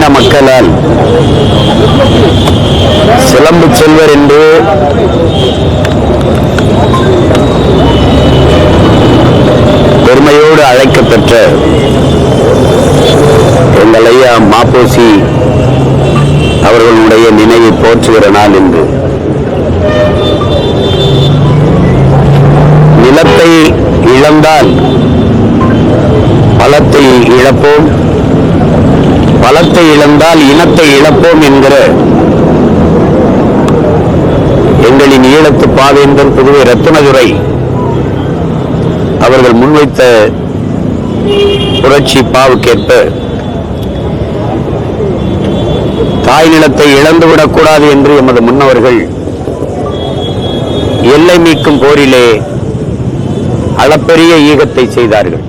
பழங்குடியின மக்களால் சிலம்பு செல்வர் என்று பெருமையோடு அழைக்கப்பெற்ற எங்கள் ஐயா மாப்போசி அவர்களுடைய நினைவை போற்றுகிற நாள் என்று நிலத்தை இழந்தால் பலத்தை இழப்போம், பலத்தை இழந்தால் இனத்தை இழப்போம் என்கிற எங்களின் ஈழத்து பாவேந்தர் புதுவை ரத்தினதுரை அவர்கள் முன்வைத்த புரட்சி பாவுக்கேற்ப தாய் நிலத்தை இழந்துவிடக்கூடாது என்று எமது முன்னவர்கள் எல்லை மீட்கும் போரிலே அளப்பெரிய ஈகத்தை செய்தார்கள்.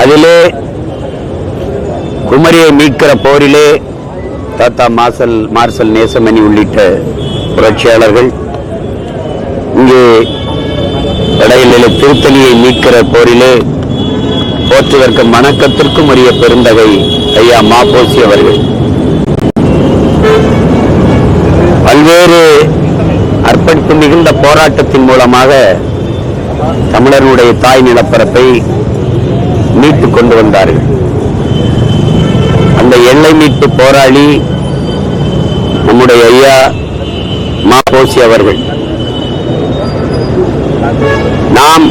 அதிலே குமரியை மீட்கிற போரிலே தாத்தா மார்சல் நேசமணி உள்ளிட்ட புரட்சியாளர்கள், இங்கே இடையிலே திருத்தணியை மீட்கிற போரிலே போற்றுவதற்கு வணக்கத்திற்கும் உரிய பெருந்தகை ஐயா மாப்போசி அவர்கள் பல்வேறு அர்ப்பணிப்பு மிகுந்த போராட்டத்தின் மூலமாக தமிழர்களுடைய தாய் நிலப்பரப்பை மீட்டுக் கொண்டு வந்தார்கள். அந்த எல்லை மீட்பு போராளி நம்முடைய ஐயா மாப்போசி அவர்கள். நாம்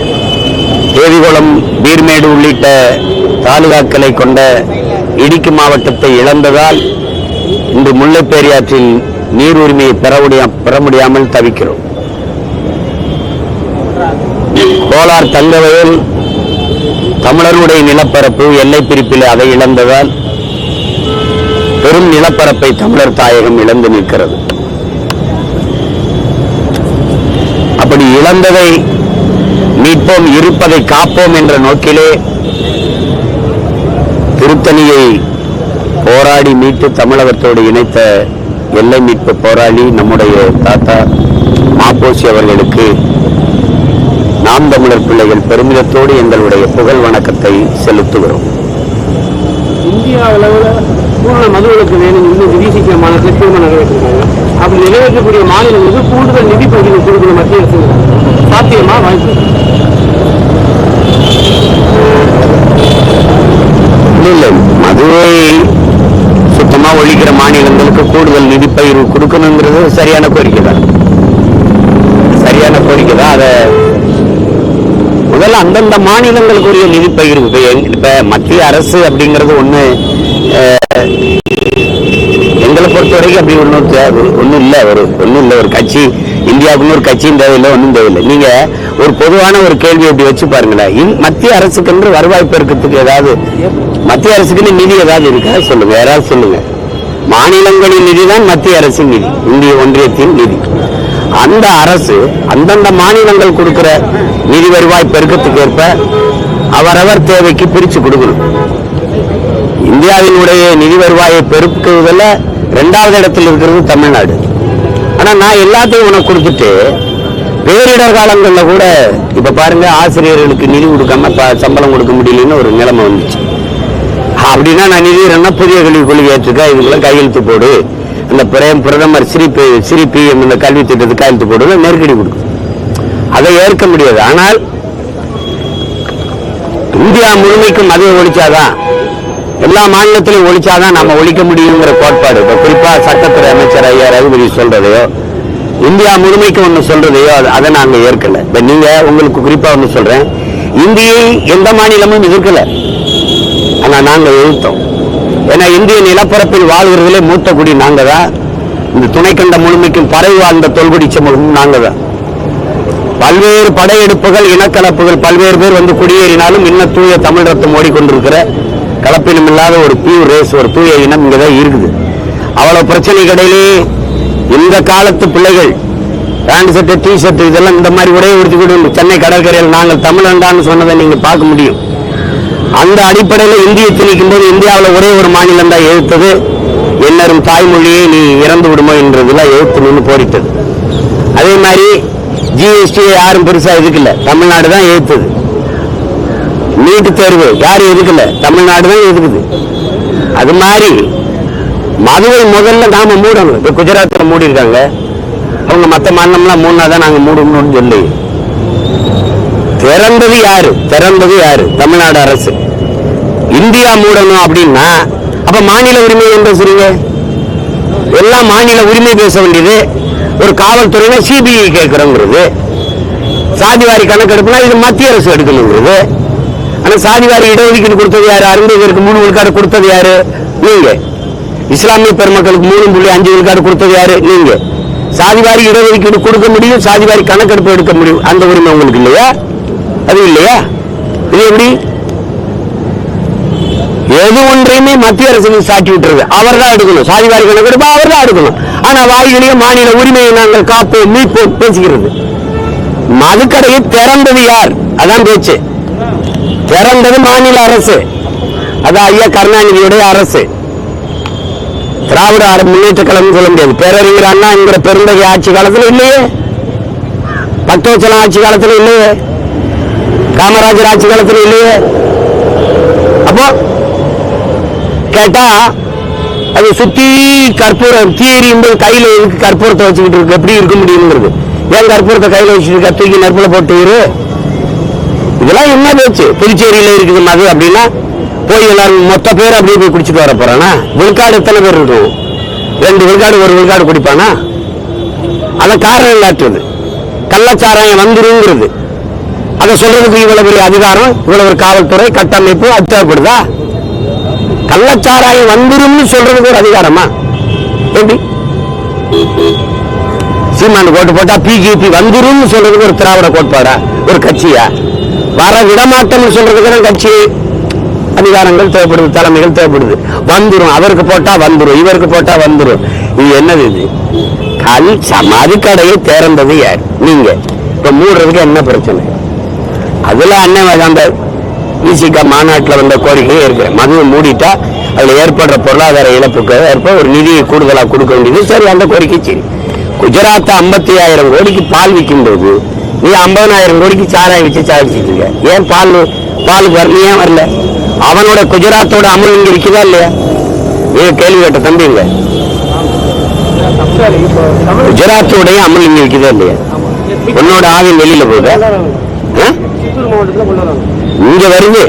தேவிகுளம், பீர்மேடு உள்ளிட்ட தாலுகாக்களை கொண்ட இடுக்கி மாவட்டத்தை இழந்ததால் இன்று முல்லைப்பெரியாற்றில் நீர் உரிமையை பெற முடியாமல் தவிக்கிறோம். கோலார் தங்கவயல் தமிழருடைய நிலப்பரப்பு எல்லை பிரிப்பில் அதை இழந்ததால் பெரும் நிலப்பரப்பை தமிழர் தாயகம் இழந்து நிற்கிறது. அப்படி இழந்ததை மீட்போம், இருப்பதை காப்போம் என்ற நோக்கிலே திருத்தணியை போராடி மீட்டு தமிழகத்தோடு இணைத்த எல்லை மீட்பு போராளி நம்முடைய தாத்தா மாப்போசி அவர்களுக்கு நாம் தமிழர் பிள்ளைகள் பெருமிதத்தோடு எங்களுடைய புகழ் வணக்கத்தை செலுத்துகிறோம். இந்தியா அளவில் பூரண மதுவிலக்கு வேணும் இன்னும் விதிசிக்கிற மாநிலத்தில் தீர்மானம் நிறைவேற்றிருக்காங்க. அப்படி நிறைவேற்றக்கூடிய மாநிலங்களுக்கு கூடுதல் நிதி பகுதிகள் கொடுக்கிற மத்திய அரசு சாத்தியமா வாய்ப்பு இல்லை. மதுவை சுத்தமா ஒழிக்கிற மாநிலங்களுக்கு கூடுதல் நிதி பகிர்வு கொடுக்கணுங்கிறது சரியான கோரிக்கை தான். அதை முதல்ல அந்தந்த மாநிலங்களுக்குரிய நிதி பகிர்வு. இப்ப மத்திய அரசு அப்படிங்கிறது ஒண்ணு எங்களை பொறுத்த வரைக்கும் அப்படி ஒன்றும் இல்லை. ஒரு கட்சி, இந்தியாவுக்குன்னு ஒரு கட்சியும் தேவையில்லை, ஒன்றும் தேவையில்லை. நீங்க ஒரு பொதுவான ஒரு கேள்வி அப்படி வச்சு பாருங்களேன். மத்திய அரசுக்கு வருவாய் பெருக்கத்துக்கு ஏதாவது மத்திய அரசுக்கு நிதி ஏதாவது இருக்கா சொல்லுங்க, யாராவது சொல்லுங்க. மாநிலங்களின் நிதி தான் மத்திய அரசின் நிதி, இந்திய ஒன்றியத்தின் நிதி. அந்த அரசு அந்தந்த மாநிலங்கள் கொடுக்கிற நிதி வருவாய் பெருக்கத்துக்கு ஏற்ப அவரவர் தேவைக்கு பிரிச்சு கொடுக்கணும். இந்தியாவினுடைய நிதி வருவாயை பெருக்குவதில் 2வது இடத்தில் இருக்கிறது தமிழ்நாடு. ஆனா நான் எல்லாத்தையும் உனக்கு கொடுத்துட்டு பேரிடர் காலங்களில் கூட இப்ப பாருங்க, ஆசிரியர்களுக்கு நிதி கொடுக்காம சம்பளம் கொடுக்க முடியலன்னு ஒரு நிலைமை வந்துச்சு. அப்படின்னா நான் நிதி புதிய கல்விக் கொள்கை ஏற்றுக்க, இதுக்கெல்லாம் கையெழுத்து போடு, அந்த பிரதமர் ஸ்ரீ PM இந்த கல்வி திட்டத்துக்கு கையெழுத்து போடு, நெருக்கடி கொடுக்கும். அதை ஏற்க முடியாது. ஆனால் இந்தியா முழுமைக்கும் அதை ஒழிச்சாதான், எல்லா மாநிலத்திலும் ஒழிச்சாதான் நம்ம ஒழிக்க முடியுங்கிற கோட்பாடு. இப்ப குறிப்பா சட்டத்துறை அமைச்சர் ஐயா ரகுபதி சொல்றதையோ, இந்தியா முழுமைக்கு ஒண்ணு சொல்றதையோ அதை நாங்க ஏற்கல. இப்ப நீங்க உங்களுக்கு குறிப்பா ஒண்ணு சொல்றேன், இந்தியை எந்த மாநிலமும் எதிர்க்கல, ஆனா நாங்க எதிர்த்தோம். ஏன்னா இந்திய நிலப்பரப்பில் வாழ்கிறதுலே மூத்த குடி நாங்க தான். இந்த துணைக்கண்ட முழுமைக்கும் பறவை வாழ்ந்த தொல்குடி சமூகமும் நாங்க தான். பல்வேறு படையெடுப்புகள், இனக்கலப்புகள், பல்வேறு பேர் வந்து குடியேறினாலும் இன்னும் தூய தமிழ் ரத்தம் ஓடிக்கொண்டிருக்கிற கலப்பினம் இல்லாத ஒரு பியூர் ரேஸ், ஒரு தூய இனம் இங்கதான் இருக்குது. அவ்வளவு பிரச்சனை கிடையிலே இந்த காலத்து பிள்ளைகள் பேண்ட் ஷர்ட், டிஷர்ட் இதெல்லாம் இந்த மாதிரி உடைய உடுத்திக்கிட்டு சென்னை கடற்கரையில் நாங்கள் தமிழண்டான்னு சொன்னதை நீங்க பார்க்க முடியும். அந்த அடிப்படையில் இந்தியை திணிக்கும் போது இந்தியாவில் ஒரே ஒரு மாநிலம் தான் எதிர்த்தது. எல்லாரும் தாய்மொழியை நீ இறந்து விடுமோ என்றதுலாம் எதிர்த்து நின்று போரிட்டது. அதே மாதிரி GST யாரும் பெருசா எதுக்கல, தமிழ்நாடு தான் எதிர்த்தது. நீட்டு தேர்வு யாரும் எதுக்கல, தமிழ்நாடு தான் எதுக்குது. அது மாதிரி மதுவை முதல்ல நாம மூடணும். இப்ப குஜராத்ல மூடி இருக்காங்க, அவங்க மற்ற மாநிலம்லாம் மூணாதான் நாங்க மூடணும்னு சொல்லி திறந்தது யாரு? திறந்தது யாரு? தமிழ்நாடு அரசு. இந்தியா மூடணும் அப்படின்னா அப்ப மாநில உரிமை என்ன பேசுறீங்க? எல்லாம் மாநில உரிமை பேச வேண்டியது. ஒரு காவல்துறையில சிபிஐ கேட்கிறோங்கிறது, சாதிவாரி கணக்கெடுப்புனா இது மத்திய அரசு எடுக்கணுங்கிறது. ஆனா சாதிவாரி இடஒதுக்கீடு கொடுத்தது யாரு? 60 பேருக்கு 3 விழுக்காடு கொடுத்தது யாரு? நீங்க. இஸ்லாமிய பெருமக்களுக்கு 3.5 விழுக்காடு கொடுத்தது யாரு? நீங்க. சாதிவாரி இடஒதுக்கீடு கொடுக்க முடியும், சாதிவாரி கணக்கெடுப்பு எடுக்க முடியும், அந்த உரிமை உங்களுக்கு இல்லையா? அது இல்லையா? இது எப்படி? எது ஒன்றையுமே மத்திய அரசுக்கு சாட்டி விட்டுறது. அவர் தான் எடுக்கணும், சாதிவாரி கணக்கெடுப்பு அவர் தான் எடுக்கணும். ஆனா வாயிலேயே மாநில உரிமையை நாங்கள் காப்போம் மீட்போம் பேசுகிறது. மதுக்கடையை திறந்தது யார்? அதான் பேச்சு. திறந்தது மாநில அரசு. அது ஐயா கருணாநிதியுடைய அரசு. திராவிட முன்னேற்ற கழகம் சொல்ல முடியாது. பேரறிஞர் அண்ணா என்கிற பெருந்தகை ஆட்சி காலத்தில் இல்லையே, பக்தவச்சலம் ஆட்சி காலத்தில் இல்லையே, காமராஜர் ஆட்சி காலத்தில் இல்லையே. அப்போ கேட்டா அது சுத்தி கற்பூரம் தீரியும் கையில கற்பூரத்தை வச்சுக்கிட்டு இருக்கு, எப்படி இருக்க முடியுங்கிறது. ஏன் கற்பூரத்தை கையில வச்சுட்டு தூக்கி நெருப்புல போட்டு இதெல்லாம் என்ன பேச்சு? புதுச்சேரியில இருக்குது மது அப்படின்னா போய் எல்லாரும் மொத்த பேர் அப்படியே போய் குடிச்சிட்டு வர போறானா? விழுக்காடு எத்தனை பேர் இருக்கும்? 2 விழுக்காடு 1 விழுக்காடு குடிப்பானா? அத காரணம் இல்லாட்டுறது. கள்ளச்சாராயம் வந்துருங்கிறது, அதை சொல்றதுக்கு இவ்வளவு பெரிய அதிகாரம், இவ்வளவு ஒரு காவல்துறை கட்டமைப்பு அது தேவைப்படுதா? கள்ளச்சாராயம் வந்துரும்னு சொல்றதுக்கு ஒரு அதிகாரமா? எப்படி? சீமான் கோட்டு போட்டா பிஜேபி வந்துரும் சொல்றதுக்கு ஒரு திராவிட கோட்பாடா? ஒரு கட்சியா? வர விடமாட்டோம்னு சொல்றதுக்கு கட்சி அதிகாரங்கள் தேவைப்படுது, தலைமைகள் தேவைப்படுது. வந்துரும், அவருக்கு போட்டா வந்துரும், இவருக்கு போட்டா வந்துரும். இது என்னது? இது மதுக்கடையை திறந்தது யார்? நீங்க. இப்ப மூடுறதுக்கு என்ன பிரச்சனை? அதுல அண்ணன் அந்த விசிகா மாநாட்டில் வந்த கோரிக்கையே இருக்கு. மதுவை மூடிட்டா அதுல ஏற்படுற பொருளாதார இழப்புக்கு ஏற்ப ஒரு நிதியை கூடுதலா கொடுக்க வேண்டியது. சரி, அந்த கோரிக்கை சரி. குஜராத் 55,000 கோடிக்கு பால் விற்கும் போது நீ 50,000 கோடிக்கு சாராயம் வச்சு சாதிச்சிட்டு இருக்க. ஏன் பாலுக்கு வரல? ஏன் வரல? அவனோட குஜராத்தோட அமல் இங்க இருக்குதா இல்லையா? நீங்க கேள்வி கேட்ட தம்பி இல்ல, குஜராத்தோடைய அமல் இங்க இருக்குதா இல்லையா? உன்னோட ஆவின் வெளியில போகுது, இங்க வருது.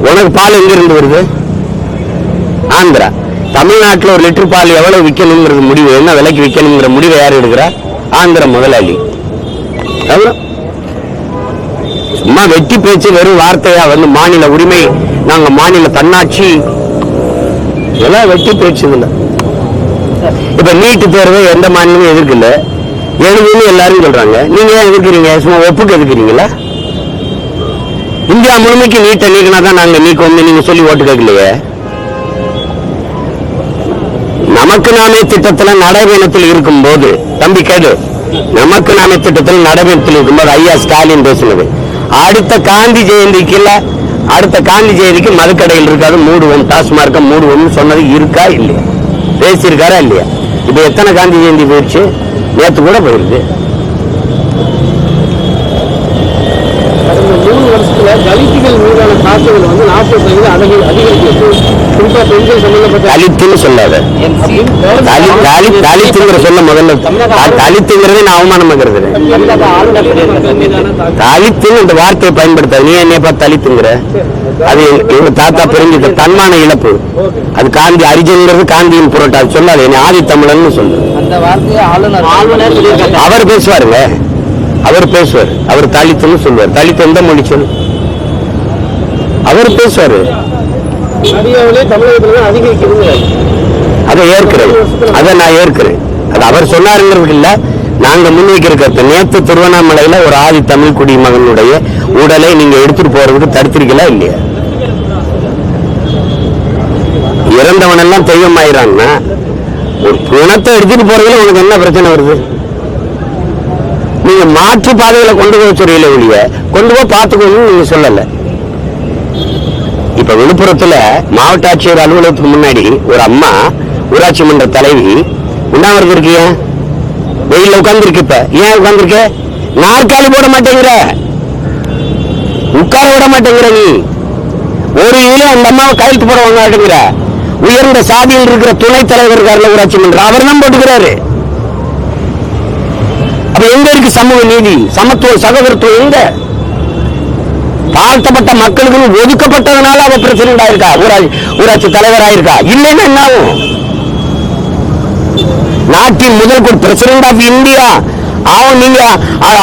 உனக்கு பால் எங்க இருந்து வருது? ஆந்திரா. தமிழ்நாட்டில் 1 லிட்டர் பால் எவ்வளவு விற்கணுங்கிறது முடிவு, என்ன விலைக்கு விற்கணுங்கிற முடிவை யார் எடுக்கிறா? ஆந்திர முதலாளி. சும்மா வெட்டி பேச்சு, வெறும் வார்த்தையா வந்து மாநில உரிமை, நாங்க மாநில தன்னாட்சி, இதெல்லாம் வெட்டி பேச்சு. இல்லை இப்ப நீட்டு தேர்வை எந்த மாநிலமும் எதிர்க்கல, எழுதுன்னு எல்லாரும் சொல்றாங்க. நீங்க ஏன் எதிர்க்கிறீங்க? சும்மா ஒப்புக்கு எதிர்க்கிறீங்களா? இந்தியா முழுமைக்கு நீட்டை நீக்கினாதான் நாங்க நீக்கோம் நீங்க சொல்லி ஓட்டு கேட்கலையே. நமக்கு நாமே திட்டத்தில் நடைபயணத்தில் இருக்கும் போது, தம்பி கேடு, நமக்கு நாமே திட்டத்தில் நடைபயணத்தில் இருக்கும்போது ஐயா ஸ்டாலின் பேசுனது, அடுத்த காந்தி ஜெயந்திக்கு இல்ல, அடுத்த காந்தி ஜெயந்திக்கு மதுக்கடையில் இருக்காது, மூடுவோம், டாஸ்மார்க்க மூடுவோம் சொன்னது இருக்கா இல்லையா? பேசியிருக்காரா இல்லையா? இப்ப எத்தனை காந்தி ஜெயந்தி போயிடுச்சு? நேற்று கூட போயிருக்கு. கடந்த 3 வருஷத்துல தலித்துகள் மீதான தாக்குதல் வந்து 40% அதிகரித்து, குறிப்பா பெண்கள் சம்பந்தப்பட்ட தலித்துன்னு சொல்லாத, தலித்துங்கிற சொல்ல முதல்ல, தலித்துங்கிறதே நான் அவமானமா கருதுறேன். தலித்துன்னு இந்த வார்த்தையை பயன்படுத்தாது. நீ என்னைய பார்த்து தலித்துங்கிற, அது எங்க தாத்தா பிரிஞ்சு தன்மான இழப்பு. அது காந்தி அரிஜன்ங்கிறது காந்தியின் புரட்டா, அது சொல்லாது. என்ன ஆதி தமிழன்னு சொல்லு. அவர் பேசுவாருங்க, அவர் பேசுவார். அவர் தலித்துன்னு சொல்லுவார். தலித்து எந்த மொழி சொல்லு? அவர் பேசுவாரு. அதை ஏற்கிறேன், அதை நான் ஏற்கிறேன். அது அவர் சொன்னாருங்கிறதுக்கு இல்ல, நாங்க முன்வைக்கிற கருத்து. நேற்று திருவண்ணாமலையில ஒரு ஆதி தமிழ் குடிமகனுடைய உடலை நீங்க எடுத்துட்டு போறதுக்கு தடுத்திருக்கல இல்லையா? இறந்தவன் எல்லாம் தெய்வம் ஆயிரான்னா ஒரு பிணத்தை எடுத்துட்டு போறதுல உனக்கு என்ன பிரச்சனை வருது? நீங்க மாற்று பாதையில கொண்டு போக சொல்ல ஒழிய கொண்டு போய் பார்த்துக்கணும்னு நீங்க சொல்லல. இப்ப விழுப்புரத்துல மாவட்ட ஆட்சியர் அலுவலகத்துக்கு முன்னாடி ஒரு அம்மா, ஊராட்சி மன்ற தலைவி, உண்ணாவிரதம் இருக்கிய, வெயில உட்கார்ந்து இருக்கு. இப்ப ஏன் உட்கார்ந்து இருக்க? நாற்காலி போட மாட்டேங்கிற, உட்கார விட மாட்டேங்கிற நீ. ஒரு இதுல அந்த அம்மாவை கையெழுத்து போட வாங்க மாட்டேங்கிற. உயர்ந்த சாதியில் இருக்கிற துணைத் தலைவர் இருக்காருல ஊராட்சி மன்றம், அவர் தான் போட்டுக்கிறாரு. அப்ப எங்க இருக்கு சமூக நீதி, சமத்துவம், சகோதரத்துவம்? எங்க? தாழ்த்தப்பட்ட மக்களுக்கு ஒதுக்கப்பட்டதுனால அவ பிரசிடண்ட் ஆயிருக்கா, ஊராட்சி தலைவர் ஆயிருக்கா. இல்லைன்னா என்ன ஆகும்? நாட்டின் முதல் பிரசிடண்ட் ஆஃப் இந்தியா அவன். நீங்க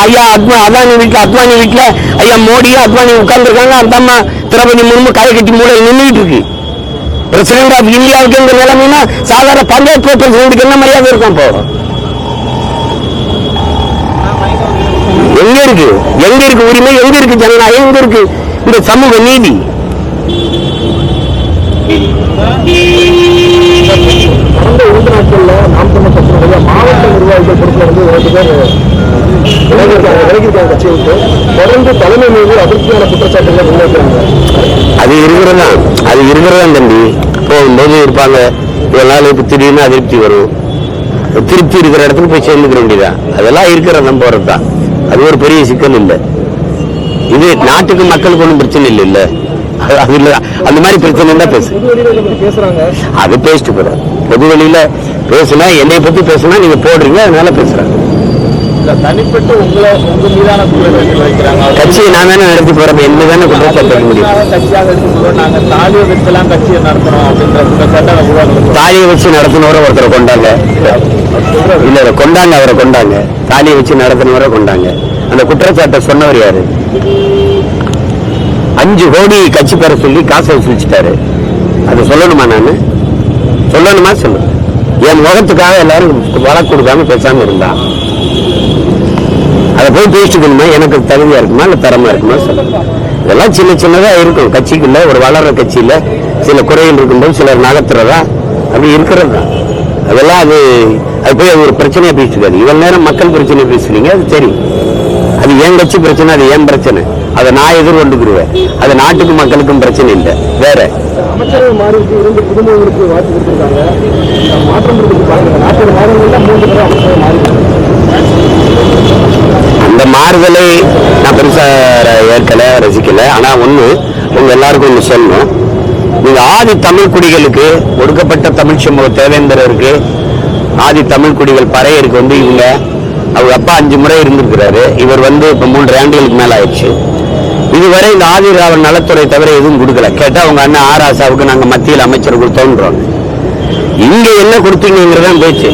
ஐயா அத்வானி வீட்டுல ஐயா மோடியும் அத்வானி உட்கார்ந்து இருக்காங்க. அந்த அம்மா திரௌபதி முர்மு கை கட்டி மூளை நின்றுட்டு இருக்கு. பிரசிடண்ட் ஆஃப் இந்தியாவுக்கு இந்த நிலைமைனா சாதாரண பஞ்சாயத்து பிரசிடண்ட்டுக்கு என்ன மரியாதை இருக்கும்? இப்போ எங்க இருக்கு உரிமை, எங்க இருக்கு ஜனநாயகம், எங்க இருக்கு இந்த சமூக நீதி? கடந்த 2 நாட்கள்ல நாம் தமிழ் கட்சியினுடைய மாவட்ட நிர்வாகிகள் பொறுப்புல இருந்து 2 பேர் விலகிருக்காங்க கட்சியை விட்டு. தொடர்ந்து தலைமை மீது அதிர்ச்சியான குற்றச்சாட்டுகளை முன்வைக்கிறாங்க. அது இருக்கிறதா தம்பி. போகும்போது இருப்பாங்க, இதெல்லாம் திடீர்னு அதிருப்தி வரும். திருப்தி இருக்கிற இடத்துக்கு போய் சேர்ந்துக்கிற வேண்டியதான். அதெல்லாம் இருக்கிற நம்ம போறதுதான். அது ஒரு பெரிய சிக்கல் இல்லை. இது நாட்டுக்கு மக்களுக்கு ஒன்றும் பிரச்சனை இல்லை. இல்ல அது இல்ல, அந்த மாதிரி பிரச்சனை தான் பேசுறாங்க. அது பேசிட்டு போறோம். பொது வெளியில பேசுனா, என்னை பத்தி பேசுனா நீங்க போடுறீங்க, அதனால பேசுறாங்க. தனிப்பட்டு உங்க மீதான வைக்கிறாங்க. கட்சியை நான் தானே நடத்தி போறோம், என்ன தானே குற்றச்சாட்டு முடியும். கட்சியாக நாங்க தாலியை வச்சுலாம் கட்சியை நடத்துறோம் அப்படின்ற குற்றச்சாட்டை தாலியை வச்சு நடத்தினவரை ஒருத்தரை கொண்டாங்க. இல்ல கொண்டாங்க, அவரை கொண்டாங்க. தாலியை வச்சு நடத்தினவரை கொண்டாங்க. அந்த குற்றச்சாட்டை சொன்னவர் யாரு? 5 கோடி கட்சி பெற சொல்லி காசை வசூலிச்சுட்டாரு. அதை சொல்லணுமா? நான் சொல்லணுமா? சொல்லு. என் முகத்துக்காக எல்லாரும் வழக்கு கொடுக்காம பேசாம இருந்தா அதை போய் பேசிக்கணுமா? எனக்கு தகுதியா இருக்குமா இல்ல தரமா இருக்குமா? சொல்லுங்க. இதெல்லாம் சின்ன சின்னதா இருக்கும். கட்சிக்குள்ள ஒரு வளர்ற கட்சியில சில குறைகள் இருக்கும்போது சிலர் நகர்த்துறதா அப்படி இருக்கிறது தான். அதெல்லாம் அது போய் அது ஒரு பிரச்சனையா பேசிக்காது. இவ்வளவு நேரம் மக்கள் பிரச்சனை பேசுறீங்க, அது சரி. அது ஏன் கட்சி பிரச்சனை, அது ஏன் பிரச்சனை, அதை நான் எதிர்கொண்டுக்குருவேன். அது நாட்டுக்கும் மக்களுக்கும் பிரச்சனை இல்லை. வேற அமைச்சர்கள் மாறி 2 குடும்பங்களுக்கு வாய்ப்பு கொடுத்திருக்காங்க. மாற்றம் நாட்டு மாநிலங்கள்ல 3 பேர் அமைச்சர்கள் மாறி. அந்த மாறுதலை நான் பெருசா ஏற்கல, ரசிக்கல. ஆனா ஒண்ணு உங்க எல்லாருக்கும் ஒண்ணு சொல்லணும். நீங்க ஆதி தமிழ் குடிகளுக்கு ஒடுக்கப்பட்ட தமிழ் சமூக தேவேந்திரருக்கு, ஆதி தமிழ் குடிகள் பறையருக்கு இவங்க அவங்க அப்பா 5 முறை இருந்திருக்கிறாரு. இவர் இப்ப 3 ஆண்டுகளுக்கு மேல ஆயிடுச்சு. இதுவரை இந்த ஆதிராவன் நலத்துறை தவிர எதுவும் கொடுக்கல. கேட்டா அவங்க அண்ணன் ஆராசாவுக்கு நாங்க மத்தியில் அமைச்சர் கொடுத்தோன்றோம். இங்க என்ன கொடுத்தீங்கிறதான் பேச்சு.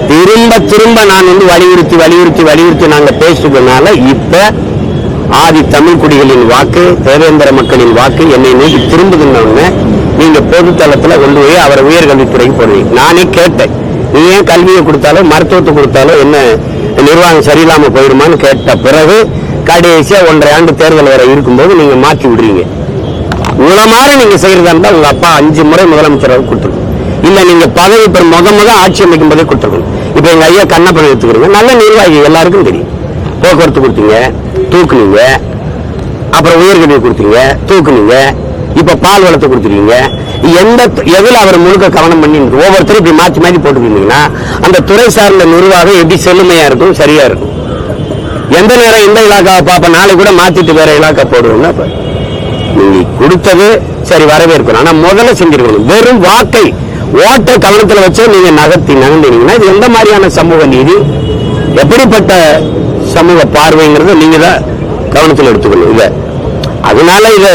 திரும்ப திரும்ப நான் வலியுறுத்தி நாங்க பேசுறதுனால இப்ப ஆதி தமிழ் குடிகளின் வாக்கு, தேவேந்திர மக்களின் வாக்கு என்னை நோக்கி திரும்புதுன்னு நீங்க பொது தளத்துல கொண்டு போய் அவரை உயர்கல்வித்துறைக்கு போடுவீங்க. நானே கேட்டேன், நீ ஏன் கல்வியை கொடுத்தாலும் மருத்துவத்தை கொடுத்தாலும் என்ன நிர்வாகம் சரியில்லாம போயிருமான்னு கேட்ட பிறகு கடைசியா 1.5 ஆண்டு தேர்தல் வரை இருக்கும்போது நீங்க மாற்றி விடுறீங்க. உங்களை மாதிரி நீங்க செய்யறதா இருந்தா உங்க அப்பா 5 முறை முதலமைச்சராக கொடுத்துருக்கணும். இல்ல நீங்க பதவி முத ஆட்சி அமைக்கும் போதே கொடுத்துருக்கணும். இப்ப எங்க ஐயா கண்ணப்பனை எடுத்துக்கிறீங்க, நல்ல நிர்வாகி, எல்லாருக்கும் தெரியும். போக்குவரத்து கொடுத்தீங்க, தூக்குனீங்க. அப்புறம் உயர்கல்வி கொடுத்தீங்க, தூக்குனீங்க. இப்ப பால் வளத்தை கொடுத்துருக்கீங்க. எதுல அவர் முழுக்க கவனம் பண்ணி ஒவ்வொருத்தரும் இப்படி மாற்றி மாற்றி போட்டுருந்தீங்கன்னா அந்த துறை சார்ந்த நிர்வாகம் எப்படி செழுமையா இருக்கும், சரியா இருக்கும். எந்த நேரம் எந்த இலாக்காவை பார்ப்ப நாளைக்கு கூட மாத்திட்டு வேற இலாக்கா போடுவோம்னா நீங்க கொடுத்தது சரி வரவேற்கணும். ஆனா முதல்ல செஞ்சிருக்கணும். வெறும் வாக்கை ஓட்டை கவனத்துல வச்சு நீங்க நகர்ந்தீங்கன்னா இது எந்த மாதிரியான சமூக நீதி, எப்படிப்பட்ட சமூக பார்வைங்கிறத நீங்க தான் கவனத்தில் எடுத்துக்கணும். இத அதனால இத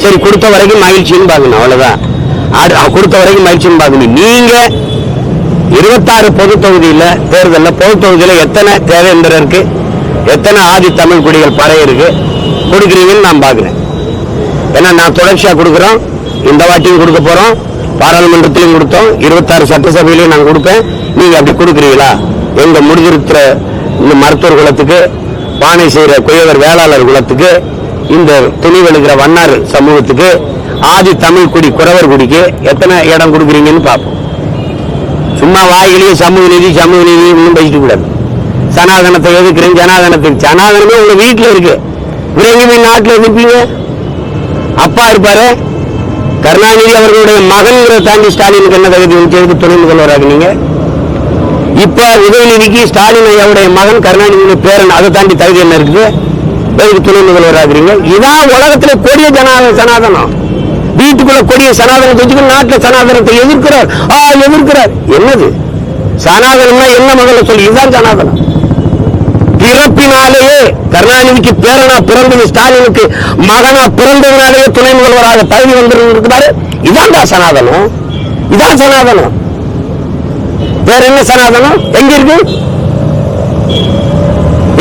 சரி கொடுத்த வரைக்கும் மகிழ்ச்சின்னு பாக்கணும், அவ்வளவுதான். கொடுத்த வரைக்கும் மகிழ்ச்சின்னு பாக்கணும். நீங்க 26 பொது தொகுதியில தேர்தலில் பொது தொகுதியில எத்தனை தேவேந்திரருக்கு, எத்தனை ஆதி தமிழ் குடிகள் பறையருக்கு கொடுக்குறீங்கன்னு நான் பாக்குறேன். ஏன்னா நான் தொடர்ச்சியா கொடுக்குறோம், இந்த வாட்டியும் கொடுக்க போறோம், பாராளுமன்றத்திலையும் கொடுத்தோம், 26 சட்டசபையிலையும் நான் கொடுப்பேன். நீங்க அப்படி கொடுக்குறீங்களா? எங்க முடிஞ்சிருக்கிற இந்த மருத்துவர் குலத்துக்கு, பானை செய்யற குயவர் வேளாளர் குலத்துக்கு, இந்த துணி வெளுக்கிற வண்ணார் சமூகத்துக்கு, ஆதி தமிழ் குடி குறவர் குடிக்கு எத்தனை இடம் கொடுக்குறீங்கன்னு பார்ப்போம். சும்மா வாயிலேயே சமூக நீதி இன்னும் பேசிட்டு கூடாது. சனாதனத்தை எதிர்க்கிறேன், சனாதனமே உங்க வீட்டுல இருக்கு. விரைங்கி நாட்டில் எதிர்ப்பீங்க. அப்பா இருப்பாரு கருணாநிதி அவர்களுடைய மகன்கிற தாண்டி ஸ்டாலினுக்கு என்ன தகுதி வந்து துணை முதல்வராக நீங்க? இப்ப உதயநிதிக்கு ஸ்டாலின் ஐயாவுடைய மகன் கருணாநிதியுடைய பேரன், அதை தாண்டி தகுதி என்ன இருக்குது? எதுக்கு துணை முதல்வர் ஆகுறீங்க? இதான் உலகத்துல கொடிய சனாதனம். வீட்டுக்குள்ள கொடிய சனாதனத்தை வச்சுக்க நாட்டுல சனாதனத்தை எதிர்க்கிறார். எதிர்க்கிறார் என்னது சனாதனம்னா என்ன? முதல்ல சொல்லி இதுதான் சனாதனம். பிறப்பினாலேயே கருணாநிதிக்கு பேரனா பிறந்தது, ஸ்டாலினுக்கு மகனா பிறந்ததுனாலேயே துணை முதல்வராக பதவி வந்திருக்கிறாரு. இதான்டா சனாதனம், இதான் சனாதனம். வேற என்ன சனாதனம் எங்க இருக்கு?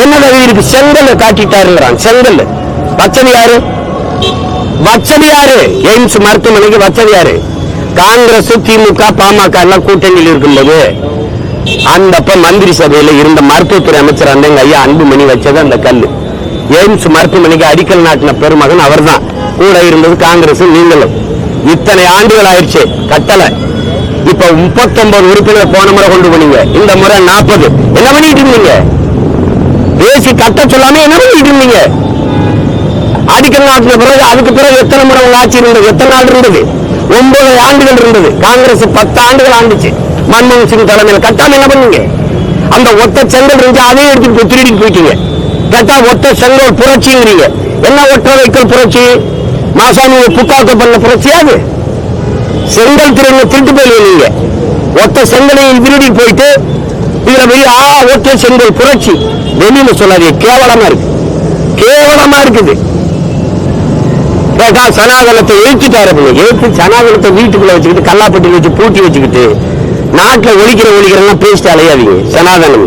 என்ன தகுதி இருக்கு? செங்கல் காட்டிட்டாருங்கிறான். செங்கல் வச்சது யாரு? வச்சது யாரு? எய்ம்ஸ் மருத்துவமனைக்கு வச்சது யாரு? காங்கிரஸ், திமுக, பாமக எல்லாம் கூட்டணியில் இருக்கும்போது அந்த மந்திரி சபையில இருந்த மருத்துவத்துறை அமைச்சர் அந்த ஐயா அன்புமணி வச்சது அந்த கல். எய்ம்ஸ் மருத்துவமனைக்கு அடிக்கல் நாட்டின பெருமகன் அவர் தான். கூட இருந்தது காங்கிரஸ், நீங்களும். இத்தனை ஆண்டுகள் ஆயிடுச்சு கட்டளை. இப்ப 39 உறுப்பினர் போன முறை கொண்டு போனீங்க, இந்த முறை 40. என்ன பண்ணிட்டு இருந்தீங்க? பேசி கட்ட சொல்லாம என்ன பண்ணிட்டு இருந்தீங்க? அடிக்கல் நாட்டின பிறகு அதுக்கு பிறகு எத்தனை முறை உங்க ஆட்சி இருந்தது? எத்தனை நாள் இருந்தது? 9 ஆண்டுகள் இருந்தது. காங்கிரஸ் 10 ஆண்டுகள் ஆண்டுச்சு மன்மோகன் சிங் தலைமையில். கட்டாம என்ன பண்ணீங்க? அந்த ஒத்த செங்கல் இருந்துச்சு, அதே எடுத்து திருடிட்டு போயிட்டீங்க. கேட்டா ஒத்த செங்கல் புரட்சிங்கிறீங்க. என்ன ஒற்ற வைக்கல் புரட்சி? மாசாமி புத்தாக்க பண்ண புரட்சி அது. செங்கல் திருட்டு போய் நீங்க ஒத்த செங்கலையும் திருடி போயிட்டு இதுல போய் ஒற்ற செங்கல் புரட்சி வெளியில சொல்லாதீங்க. கேவலமா இருக்கு, கேவலமா இருக்குது. கேட்டா சனாதனத்தை எழுத்துட்டாரு. எழுத்து சனாதனத்தை வீட்டுக்குள்ள வச்சுக்கிட்டு கல்லாப்பட்டி வச்சு பூட்டி வச்சுக்கிட்டு நாட்டில் ஒழிக்கிறெல்லாம் பேசிட்டு அலையாதீங்க. சனாதனம்